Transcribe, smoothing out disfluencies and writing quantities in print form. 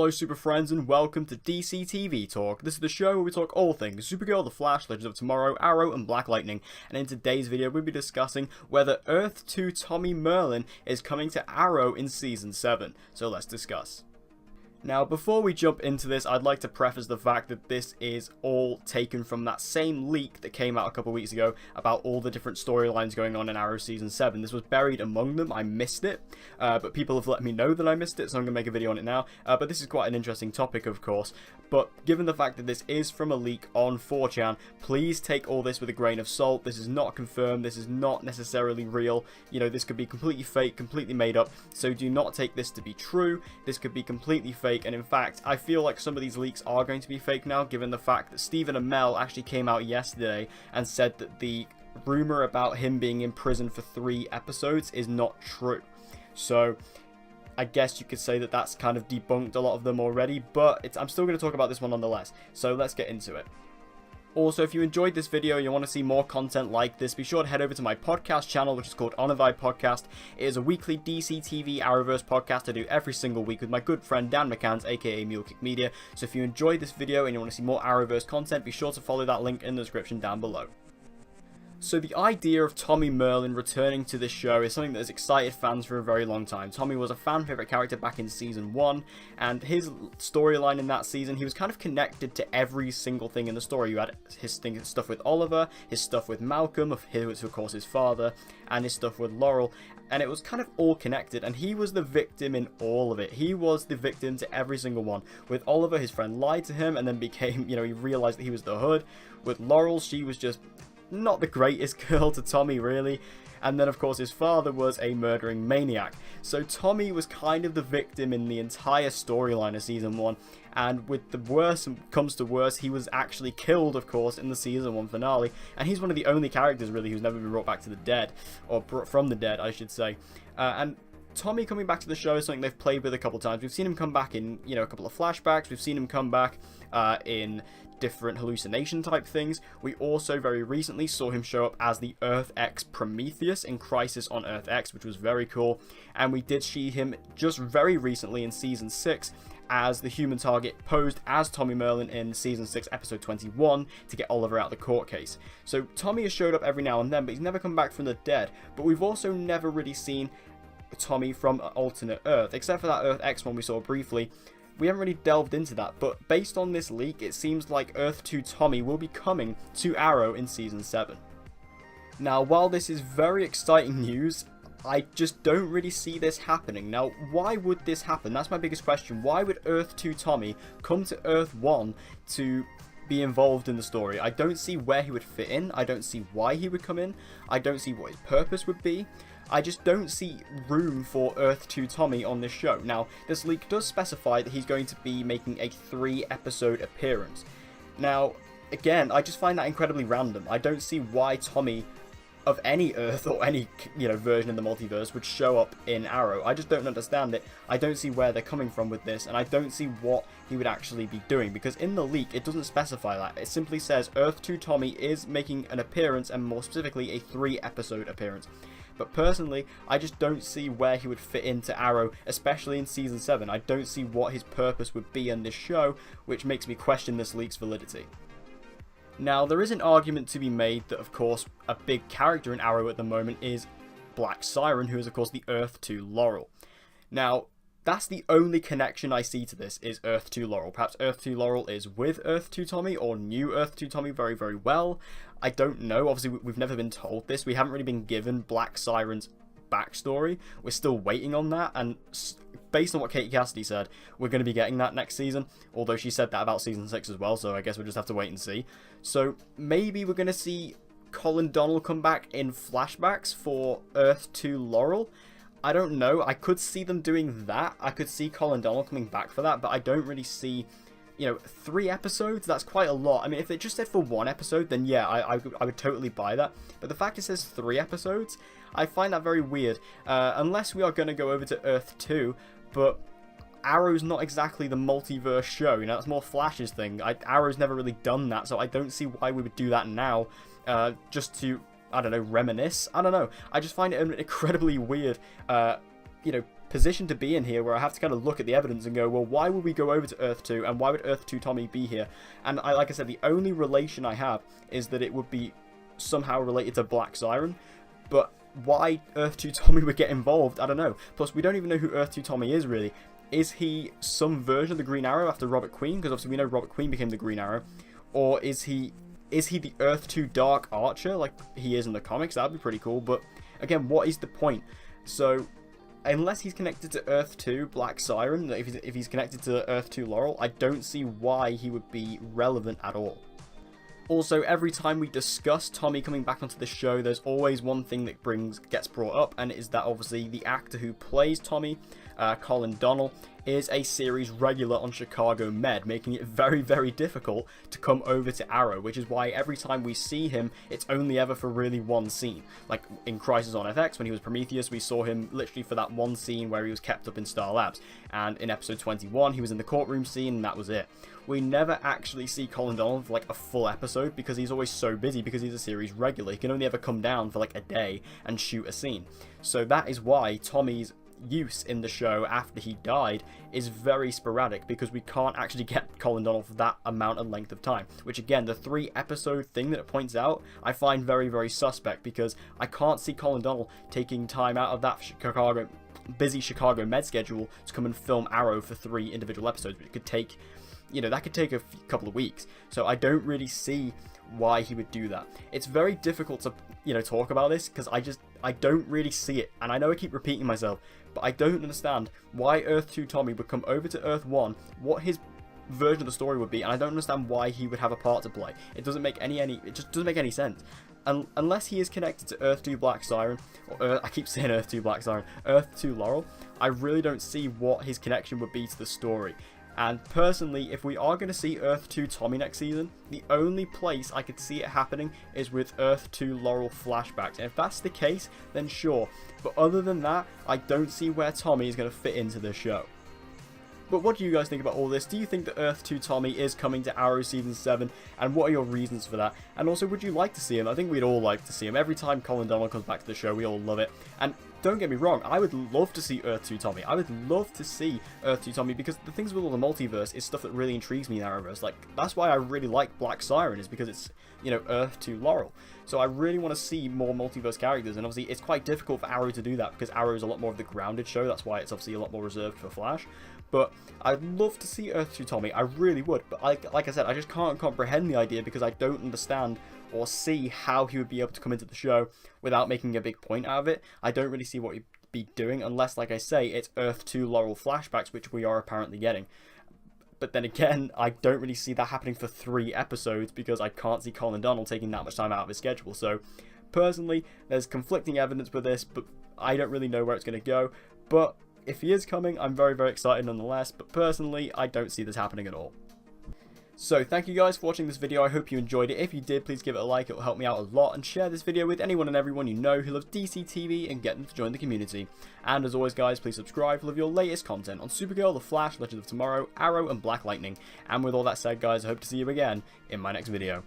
Hello super friends and welcome to DC TV Talk. This is the show where we talk all things Supergirl, The Flash, Legends of Tomorrow, Arrow and Black Lightning. And in today's video we'll be discussing whether Earth 2 Tommy Merlyn is coming to Arrow in Season 7. So let's discuss. Now, before we jump into this, I'd like to preface the fact that this is all taken from that same leak that came out a couple weeks ago about all the different storylines going on in Arrow Season 7. This was buried among them. I missed it, but people have let me know that I missed it, so I'm going to make a video on it now. But this is quite an interesting topic, of course. But given the fact that this is from a leak on 4chan, please take all this with a grain of salt. This is not confirmed. This is not necessarily real. You know, this could be completely fake, completely made up. So do not take this to be true. This could be completely fake. And in fact, I feel like some of these leaks are going to be fake now, given the fact that Stephen Amell actually came out yesterday and said that the rumor about him being in prison for 3 episodes is not true. So I guess you could say that that's kind of debunked a lot of them already, but I'm still going to talk about this one nonetheless. So let's get into it. Also, if you enjoyed this video and you want to see more content like this, be sure to head over to my podcast channel, which is called On a Vibe Podcast. It is a weekly DC TV Arrowverse podcast I do every single week with my good friend Dan McCanns, aka Mulekick Media. So if you enjoyed this video and you want to see more Arrowverse content, be sure to follow that link in the description down below. So the idea of Tommy Merlyn returning to this show is something that has excited fans for a very long time. Tommy was a fan favourite character back in Season 1, and his storyline in that season, he was kind of connected to every single thing in the story. You had his stuff with Oliver, his stuff with Malcolm, who was of course his father, and his stuff with Laurel, and it was kind of all connected, and he was the victim in all of it. He was the victim to every single one. With Oliver, his friend lied to him, and then became, he realised that he was the Hood. With Laurel, she was just not the greatest girl to Tommy, really. And then, of course, his father was a murdering maniac. So Tommy was kind of the victim in the entire storyline of Season 1. And with the worst comes to worse, he was actually killed, of course, in the Season 1 finale. And he's one of the only characters, really, who's never been brought back to the dead. Or brought from the dead, I should say. And Tommy coming back to the show is something they've played with a couple times. We've seen him come back in, a couple of flashbacks. We've seen him come back in different hallucination type things. We also very recently saw him show up as the Earth X Prometheus in Crisis on Earth X, which was very cool. And we did see him just very recently in Season 6 as the human target posed as Tommy Merlyn in Season 6 episode 21 to get Oliver out of the court case. So Tommy has showed up every now and then, but he's never come back from the dead. But we've also never really seen Tommy from an alternate Earth, except for that Earth X one we saw briefly. We haven't really delved into that, but based on this leak, it seems like Earth 2 Tommy will be coming to Arrow in Season 7. Now, while this is very exciting news, I just don't really see this happening. Now, why would this happen? That's my biggest question. Why would Earth 2 Tommy come to Earth 1 to be involved in the story? I don't see where he would fit in. I don't see why he would come in. I don't see what his purpose would be. I just don't see room for Earth 2 Tommy on this show. Now, this leak does specify that he's going to be making a 3-episode appearance. Now, again, I just find that incredibly random. I don't see why Tommy of any Earth or any, version of the multiverse would show up in Arrow. I just don't understand it. I don't see where they're coming from with this, and I don't see what he would actually be doing, because in the leak, it doesn't specify that. It simply says Earth 2 Tommy is making an appearance, and more specifically, a 3-episode appearance. But personally, I just don't see where he would fit into Arrow, especially in Season 7. I don't see what his purpose would be in this show, which makes me question this leak's validity. Now, there is an argument to be made that, of course, a big character in Arrow at the moment is Black Siren, who is, of course, the Earth 2 Laurel. Now, that's the only connection I see to this, is Earth 2 Laurel. Perhaps Earth 2 Laurel is with Earth 2 Tommy, or knew Earth 2 Tommy very, very well. I don't know. Obviously, we've never been told this. We haven't really been given Black Siren's backstory. We're still waiting on that, and based on what Katie Cassidy said, we're going to be getting that next season, although she said that about Season 6 as well, so I guess we'll just have to wait and see. So maybe we're going to see Colin Donnell come back in flashbacks for Earth 2 Laurel. I don't know. I could see them doing that. I could see Colin Donnell coming back for that, but I don't really see, 3 episodes. That's quite a lot. I mean, if it just said for 1 episode, then yeah, I would totally buy that. But the fact it says 3 episodes, I find that very weird. Unless we are going to go over to Earth 2, but Arrow's not exactly the multiverse show. That's more Flash's thing. Arrow's never really done that, so I don't see why we would do that now, just to, I don't know, reminisce. I don't know. I just find it an incredibly weird, position to be in here where I have to kind of look at the evidence and go, well, why would we go over to Earth 2, and why would Earth 2 Tommy be here? And like I said, the only relation I have is that it would be somehow related to Black Siren, but why Earth 2 Tommy would get involved, I don't know. Plus, we don't even know who Earth 2 Tommy is, really. Is he some version of the Green Arrow after Robert Queen? Because obviously we know Robert Queen became the Green Arrow. Or is he the Earth 2 Dark Archer, like he is in the comics? That'd be pretty cool, but again, what is the point? So, unless he's connected to Earth 2 Black Siren, if he's connected to Earth 2 Laurel, I don't see why he would be relevant at all. Also, every time we discuss Tommy coming back onto the show, there's always one thing that gets brought up, and it is that obviously the actor who plays Tommy, Colin Donnell, is a series regular on Chicago Med, making it very, very difficult to come over to Arrow, which is why every time we see him, it's only ever for really one scene. Like in Crisis on FX, when he was Prometheus, we saw him literally for that one scene where he was kept up in Star Labs, and in episode 21, he was in the courtroom scene, and that was it. We never actually see Colin Donnell for like a full episode because he's always so busy because he's a series regular. He can only ever come down for like a day and shoot a scene. So that is why Tommy's use in the show after he died is very sporadic, because we can't actually get Colin Donnell for that amount of length of time, which again, the 3-episode thing that it points out, I find very, very suspect, because I can't see Colin Donnell taking time out of that busy Chicago Med schedule to come and film Arrow for 3 individual episodes, which could take, you know, that could take a couple of weeks. So I don't really see why he would do that. It's very difficult to, you know, talk about this because I don't really see it, and I know I keep repeating myself, but I don't understand why Earth 2 Tommy would come over to Earth 1, what his version of the story would be, and I don't understand why he would have a part to play. It doesn't make it just doesn't make any sense. Unless he is connected to Earth 2 Black Siren, or I keep saying Earth 2 Black Siren, Earth 2 Laurel, I really don't see what his connection would be to the story. And personally, if we are going to see Earth 2 Tommy next season, the only place I could see it happening is with Earth 2 Laurel flashbacks. And if that's the case, then sure. But other than that, I don't see where Tommy is going to fit into this show. But what do you guys think about all this? Do you think that Earth 2 Tommy is coming to Arrow Season 7? And what are your reasons for that? And also, would you like to see him? I think we'd all like to see him. Every time Colin Donnell comes back to the show, we all love it. And don't get me wrong, I would love to see Earth 2 Tommy. I would love to see Earth 2 Tommy, because the things with all the multiverse is stuff that really intrigues me in Arrowverse. Like, that's why I really like Black Siren, is because it's, you know, Earth 2 Laurel. So I really want to see more multiverse characters, and obviously it's quite difficult for Arrow to do that, because Arrow is a lot more of the grounded show. That's why it's obviously a lot more reserved for Flash. But I'd love to see Earth 2 Tommy, I really would. But like I said, I just can't comprehend the idea, because I don't understand or see how he would be able to come into the show without making a big point out of it. I don't really see what he'd be doing, unless, like I say, it's Earth 2 Laurel flashbacks, which we are apparently getting. But then again, I don't really see that happening for 3 episodes, because I can't see Colin Donnell taking that much time out of his schedule. So, personally, there's conflicting evidence with this, but I don't really know where it's going to go. But if he is coming, I'm very, very excited nonetheless. But personally, I don't see this happening at all. So, thank you guys for watching this video. I hope you enjoyed it. If you did, please give it a like. It will help me out a lot. And share this video with anyone and everyone you know who loves DC TV, and get them to join the community. And as always, guys, please subscribe for your latest content on Supergirl, The Flash, Legends of Tomorrow, Arrow, and Black Lightning. And with all that said, guys, I hope to see you again in my next video.